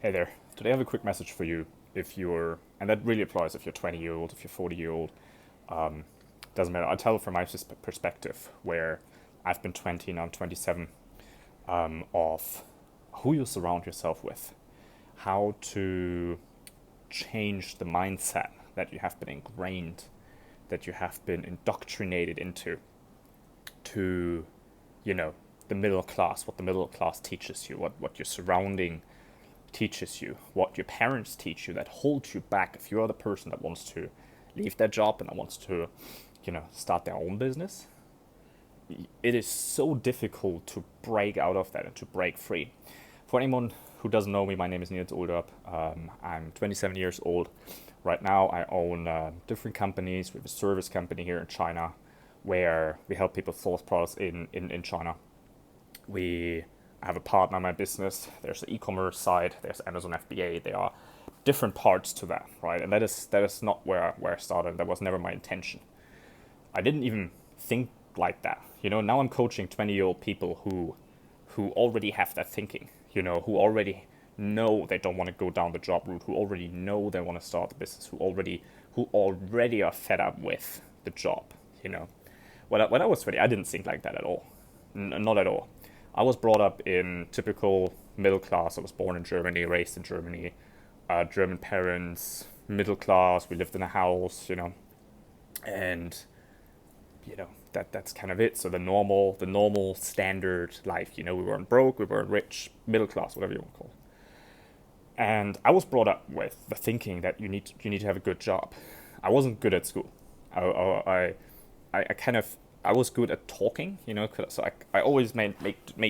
Hey there. Today I have a quick message for you. If you're, and that really applies if you're 20-year old, if you're 40-year old, doesn't matter. I'll tell from my perspective, where I've been 20, now I'm 27, of who you surround yourself with, how to change the mindset that you have been ingrained, that you have been indoctrinated into, to, you know, the middle class, what the middle class teaches you, what your surrounding teaches you, what your parents teach you that holds you back. If you're the person that wants to leave their job and that wants to, start their own business, it is so difficult to break out of that and to break free. For anyone who doesn't know me, my name is Nils Oldup. I'm 27 years old. Right now, I own different companies. We have a service company here in China where we help people source products in China. We have a partner in my business. There's the e-commerce side. There's Amazon FBA. There are different parts to that, right? And that is not where I started. That was never my intention. I didn't even think like that. Now I'm coaching 20-year-old people who already have that thinking. Who already know they don't want to go down the job route. Who already know they want to start a business. Who already are fed up with the job. When I was 20, I didn't think like that at all. Not at all. I was brought up in typical middle class. I was born in Germany, raised in Germany. German parents, middle class. We lived in a house, and that's kind of it. So the normal standard life. We weren't broke, we weren't rich, middle class, whatever you want to call it. And I was brought up with the thinking that you need to have a good job. I wasn't good at school. I was good at talking, so I always made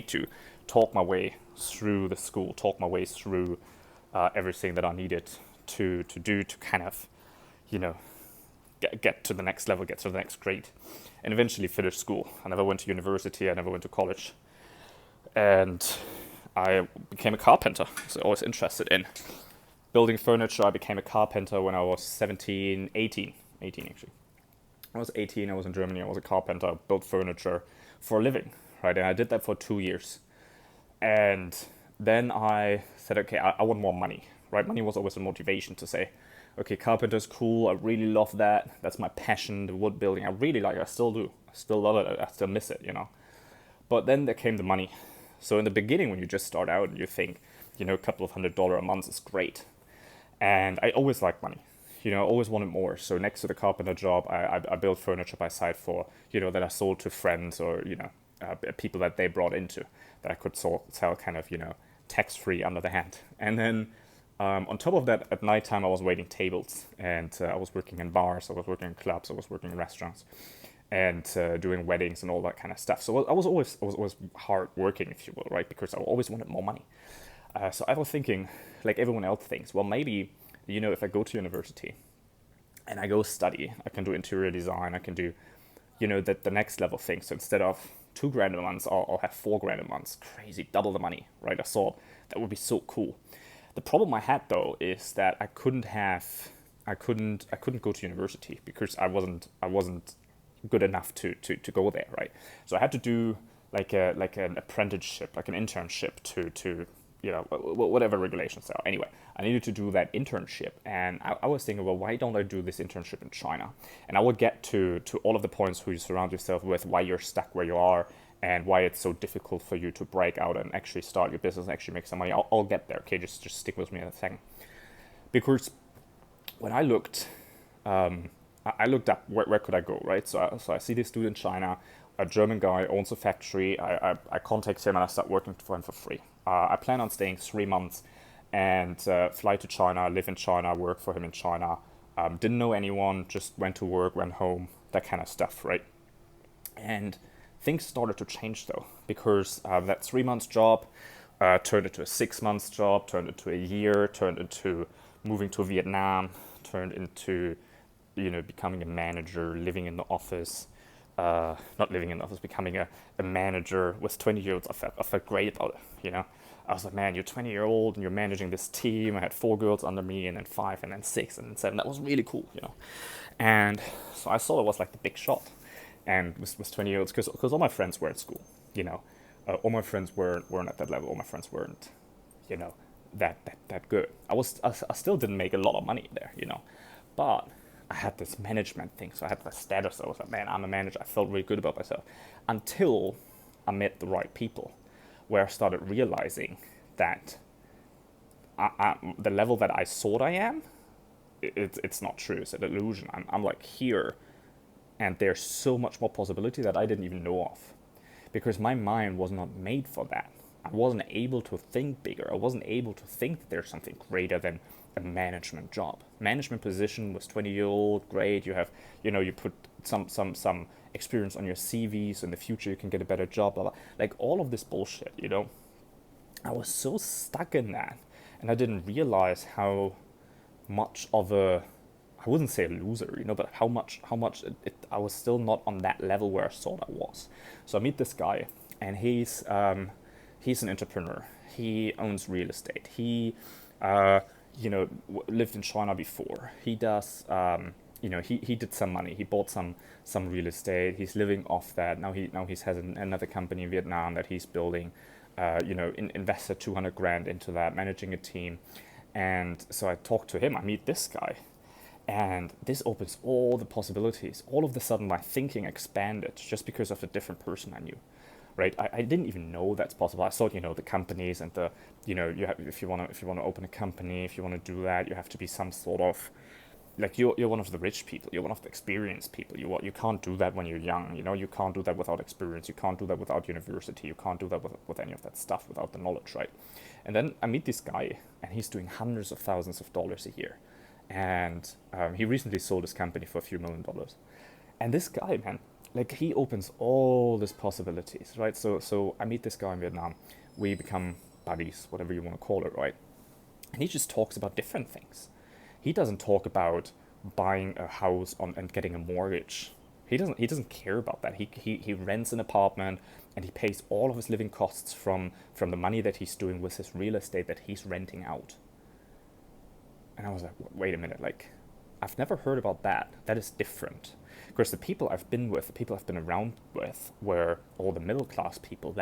to talk my way through the school, talk my way through everything that I needed to do to kind of, you know, get to the next level, get to the next grade, and eventually finish school. I never went to university, I never went to college, and I became a carpenter. So I was interested in building furniture. I became a carpenter when I was 17, 18 actually. I was 18, I was in Germany, I was a carpenter, I built furniture for a living, right? And I did that for 2 years. And then I said, okay, I want more money, right? Money was always a motivation to say, okay, carpenter's cool, I really love that. That's my passion, the wood building. I really like it, I still do. I still love it, I still miss it. But then there came the money. So in the beginning, when you just start out and you think, a couple of $100 a month is great. And I always liked money. I always wanted more. So next to the carpenter job, I built furniture by side for, that I sold to friends or, people that they brought into that I could sell kind of, tax-free under the hand. And then on top of that, at nighttime, I was waiting tables and I was working in bars, I was working in clubs, I was working in restaurants and doing weddings and all that kind of stuff. So I was always hard working, if you will, right? Because I always wanted more money. So I was thinking, like everyone else thinks, well, maybe if I go to university and I go study, I can do interior design, I can do, the next level thing. So instead of 2 grand a month, I'll have 4 grand a month. Crazy, double the money, right? I thought that would be so cool. The problem I had though is that I couldn't go to university because I wasn't good enough to go there, right? So I had to do like an apprenticeship, like an internship to whatever regulations there are. Anyway, I needed to do that internship, and I was thinking, well, why don't I do this internship in China? And I would get to all of the points who you surround yourself with, why you're stuck where you are, and why it's so difficult for you to break out and actually start your business and actually make some money. I'll get there, okay? Just stick with me in a second. Because when I looked up where could I go, right? So I see this dude in China, a German guy owns a factory. I contact him and I start working for him for free. I plan on staying 3 months and fly to China, live in China, work for him in China. Didn't know anyone, just went to work, went home, that kind of stuff, right? And things started to change though, because that 3 months job turned into a 6 months job, turned into a year, turned into moving to Vietnam, turned into becoming a manager, living in the office, not living in the office, becoming a manager with 20-year-olds. I felt great about it, I was like, man, you're 20-year-old and you're managing this team. I had 4 girls under me and then 5 and then 6 and then 7. That was really cool. And so I saw it was like the big shot. And with 20-year-olds, because all my friends were at school, all my friends weren't at that level. All my friends weren't, that good. I still didn't make a lot of money there, but I had this management thing, so I had the status. I was like, man, I'm a manager. I felt really good about myself until I met the right people, where I started realizing that the level that I thought I am, it's not true. It's an illusion. I'm like here, and there's so much more possibility that I didn't even know of, because my mind was not made for that. I wasn't able to think bigger. I wasn't able to think that there's something greater than a management job. Management position was 20-year-old, great. You have, you put some experience on your CV, so in the future you can get a better job. Blah, blah. Like all of this bullshit, I was so stuck in that, and I didn't realize how much of I wouldn't say a loser, but how much I was still not on that level where I thought I was. So I meet this guy, and he's an entrepreneur. He owns real estate. He lived in China before. He does he did some money. He bought some real estate. He's living off that. Now he has another company in Vietnam that he's building. Invested 200 grand into that, managing a team. And so I talked to him. I meet this guy, and this opens all the possibilities. All of a sudden, my thinking expanded just because of the different person I knew, right? I didn't even know that's possible. I thought, the companies and the, you have, if you want to open a company, if you want to do that, you have to be some sort of, like you're one of the rich people. You're one of the experienced people. You can't do that when you're young. You can't do that without experience. You can't do that without university. You can't do that with any of that stuff without the knowledge, right? And then I meet this guy, and he's doing hundreds of thousands of dollars a year, and he recently sold his company for a few $1,000,000. And this guy, man, like he opens all these possibilities, right? So I meet this guy in Vietnam. We become buddies, whatever you want to call it, right? And he just talks about different things. He doesn't talk about buying a house and getting a mortgage. He doesn't care about that. He rents an apartment, and he pays all of his living costs from the money that he's doing with his real estate that he's renting out. And I was like, wait a minute, like I've never heard about that. That is different. Because the people I've been with, the people I've been around with, were all the middle class people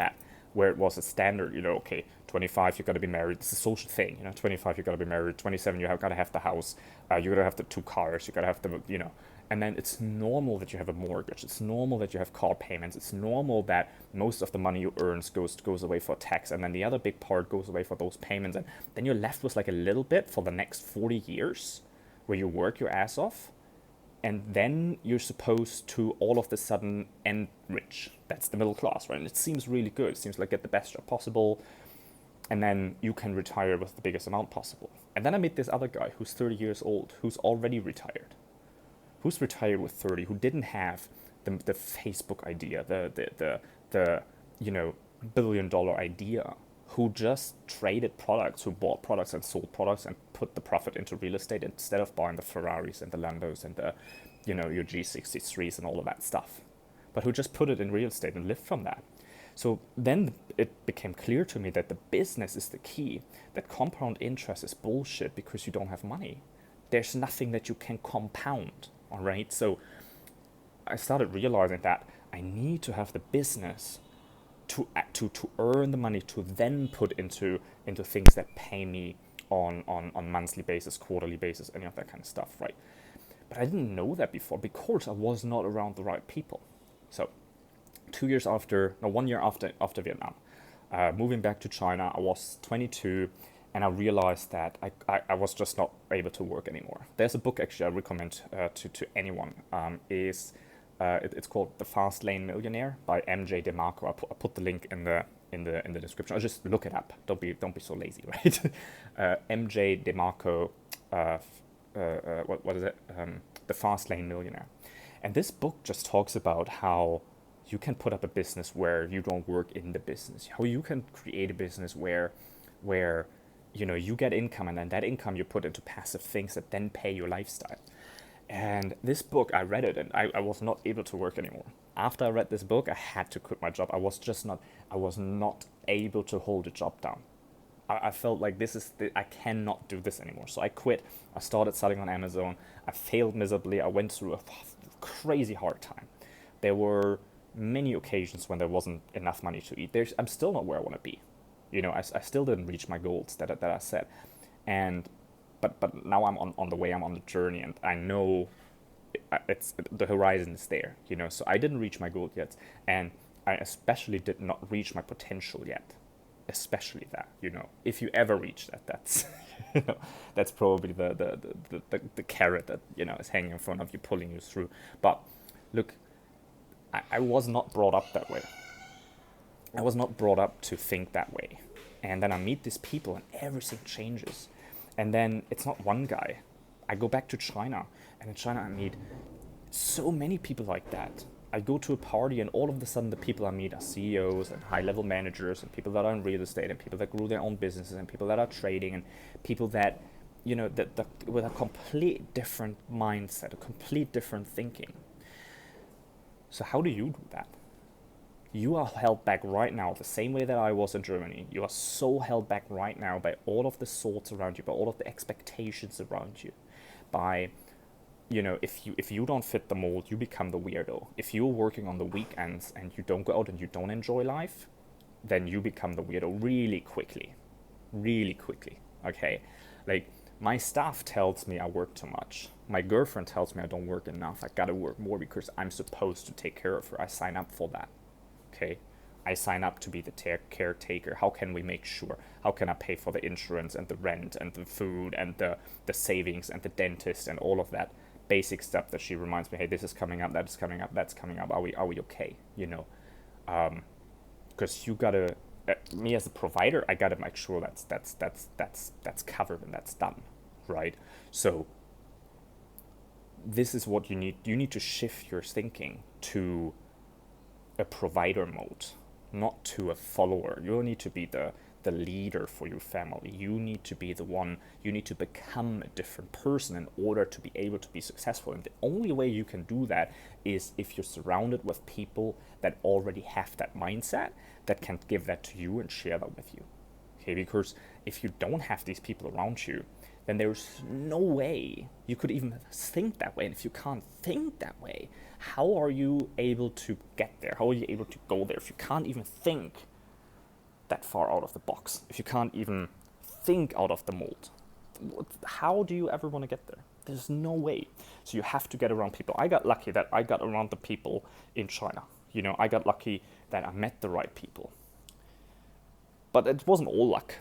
where it was a standard, okay, 25, you got to be married. It's a social thing, 25, you got to be married. 27, you have got to have the house. You got to have the 2 cars. You got to have the, and then it's normal that you have a mortgage. It's normal that you have car payments. It's normal that most of the money you earn goes away for tax. And then the other big part goes away for those payments. And then you're left with like a little bit for the next 40 years where you work your ass off. And then you're supposed to all of a sudden end rich. That's the middle class, right? And it seems really good. It seems like get the best job possible. And then you can retire with the biggest amount possible. And then I meet this other guy who's 30 years old, who's already retired. Who's retired with 30, who didn't have the Facebook idea, the $1 billion idea, who just traded products, who bought products and sold products and put the profit into real estate instead of buying the Ferraris and the Lambos and the, your G63s and all of that stuff, but who just put it in real estate and lived from that. So then it became clear to me that the business is the key, that compound interest is bullshit because you don't have money. There's nothing that you can compound, all right? So I started realizing that I need to have the business to earn the money to then put into things that pay me on monthly basis, quarterly basis, any of that kind of stuff, right? But I didn't know that before because I was not around the right people. So 1 year after Vietnam, moving back to China, I was 22, and I realized that I was just not able to work anymore. There's a book actually I recommend to anyone. It's called The Fastlane Millionaire by MJ DeMarco. I put the link in the description. I'll just look it up. Don't be so lazy, right? MJ DeMarco. What is it? The Fastlane Millionaire. And this book just talks about how you can put up a business where you don't work in the business. How you can create a business where you get income, and then that income you put into passive things that then pay your lifestyle. And this book, I read it, and I was not able to work anymore. After I read this book, I had to quit my job. I was not able to hold a job down. I felt like I cannot do this anymore. So I quit. I started selling on Amazon. I failed miserably. I went through a crazy hard time. There were many occasions when there wasn't enough money to eat. I'm still not where I want to be. I still didn't reach my goals that I set. And but now I'm on the way, I'm on the journey, and I know it's the horizon is there, so I didn't reach my goal yet, and I especially did not reach my potential yet, especially that, if you ever reach that, that's that's probably the carrot that is hanging in front of you, pulling you through. But look, I was not brought up that way. I was not brought up to think that way. And then I meet these people and everything changes. And then it's not one guy. I go back to China, and in China I meet so many people like that. I go to a party, and all of a sudden the people I meet are CEOs and high-level managers, and people that are in real estate, and people that grew their own businesses, and people that are trading, and people that, that with a complete different mindset, a complete different thinking. So how do you do that? You are held back right now the same way that I was in Germany. You are so held back right now by all of the thoughts around you, by all of the expectations around you, by, if you don't fit the mold, you become the weirdo. If you're working on the weekends and you don't go out and you don't enjoy life, then you become the weirdo really quickly, okay? Like, my staff tells me I work too much. My girlfriend tells me I don't work enough. I gotta work more because I'm supposed to take care of her. I sign up for that. Okay, I sign up to be the caretaker. How can we make sure? How can I pay for the insurance and the rent and the food and the savings and the dentist and all of that basic stuff that she reminds me, hey, this is coming up, that is coming up, that's coming up. Are we okay? Because you gotta, me as a provider, I gotta make sure that's covered and that's done, right? So this is what you need. You need to shift your thinking to a provider mode, not to a follower. You need to be the leader for your family. You need to be the one. You need to become a different person in order to be able to be successful. And the only way you can do that is if you're surrounded with people that already have that mindset, that can give that to you and share that with you. Okay, because if you don't have these people around you, then there's no way you could even think that way. And if you can't think that way, how are you able to get there? How are you able to go there if you can't even think that far out of the box? If you can't even think out of the mold, how do you ever want to get there? There's no way. So you have to get around people. I got lucky that I got around the people in China. I got lucky that I met the right people. But it wasn't all luck,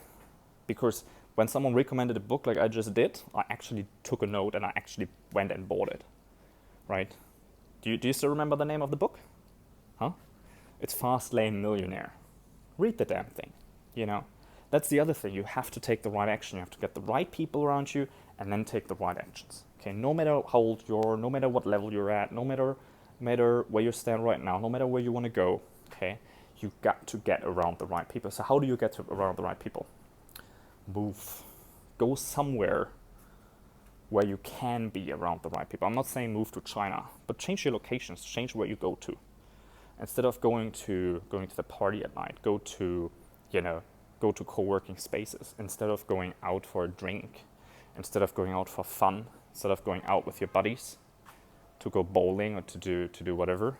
because when someone recommended a book like I just did, I actually took a note and I actually went and bought it, right? Do you still remember the name of the book? Huh? It's Fastlane, Millionaire. Read the damn thing, That's the other thing. You have to take the right action. You have to get the right people around you and then take the right actions. Okay, no matter how old you are, no matter what level you're at, no matter where you stand right now, no matter where you want to go, okay, you've got to get around the right people. So how do you get around the right people? Move. Go somewhere where you can be around the right people. I'm not saying move to China, but change your locations, change where you go to. Instead of going to the party at night, go to co-working spaces. Instead of going out for a drink, instead of going out for fun, instead of going out with your buddies to go bowling or to do whatever,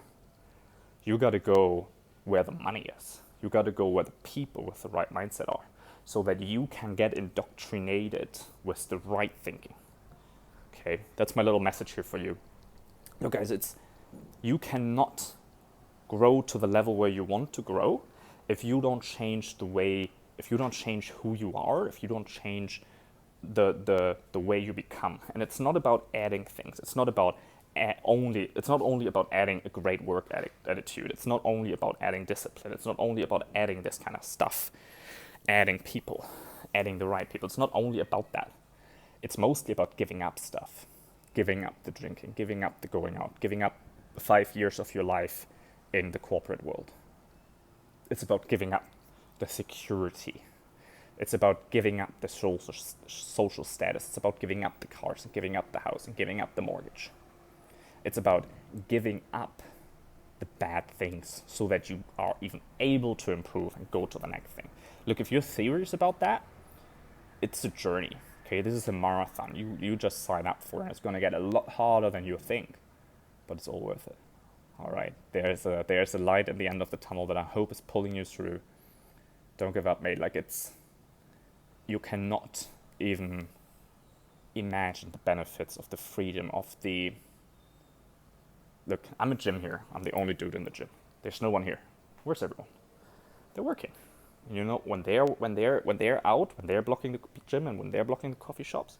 you got to go where the money is. You got to go where the people with the right mindset are, so that you can get indoctrinated with the right thinking. Okay, that's my little message here for you. Look, guys, you cannot grow to the level where you want to grow if you don't change if you don't change who you are, if you don't change the way you become. And it's not about adding things. It's not only about adding a great work attitude. It's not only about adding discipline. It's not only about adding this kind of stuff, adding people, adding the right people. It's not only about that. It's mostly about giving up stuff, giving up the drinking, giving up the going out, giving up 5 years of your life in the corporate world. It's about giving up the security. It's about giving up the social status. It's about giving up the cars and giving up the house and giving up the mortgage. It's about giving up the bad things so that you are even able to improve and go to the next thing. Look, if you're serious about that, it's a journey. Okay, this is a marathon. You just sign up for it. It's going to get a lot harder than you think, but it's all worth it. All right, there's a light at the end of the tunnel that I hope is pulling you through. Don't give up, mate. Like, you cannot even imagine the benefits of the freedom of the. Look, I'm a gym here. I'm the only dude in the gym. There's no one here. Where's everyone? They're working. And you know, when they're out, when they're blocking the gym and when they're blocking the coffee shops,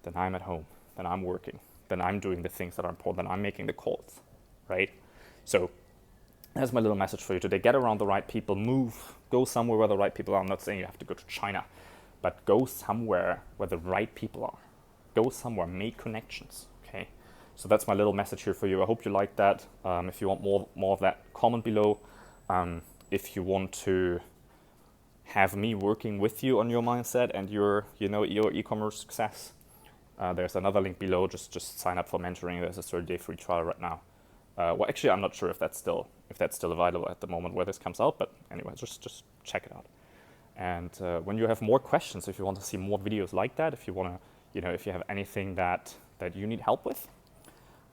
then I'm at home. Then I'm working. Then I'm doing the things that are important. Then I'm making the calls, right? So that's my little message for you today. Get around the right people. Move. Go somewhere where the right people are. I'm not saying you have to go to China, but go somewhere where the right people are. Go somewhere. Make connections. Okay. So that's my little message here for you. I hope you like that. If you want more of that, comment below. If you want to have me working with you on your mindset and your e-commerce success, there's another link below. Just sign up for mentoring. There's a 30-day free trial right now. Well, actually, I'm not sure if that's still available at the moment where this comes out. But anyway, just check it out. And when you have more questions, if you want to see more videos like that, if you want to, if you have anything that you need help with,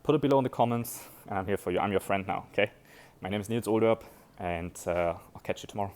put it below in the comments, and I'm here for you. I'm your friend now. Okay. My name is Niels Olderb, and I'll catch you tomorrow.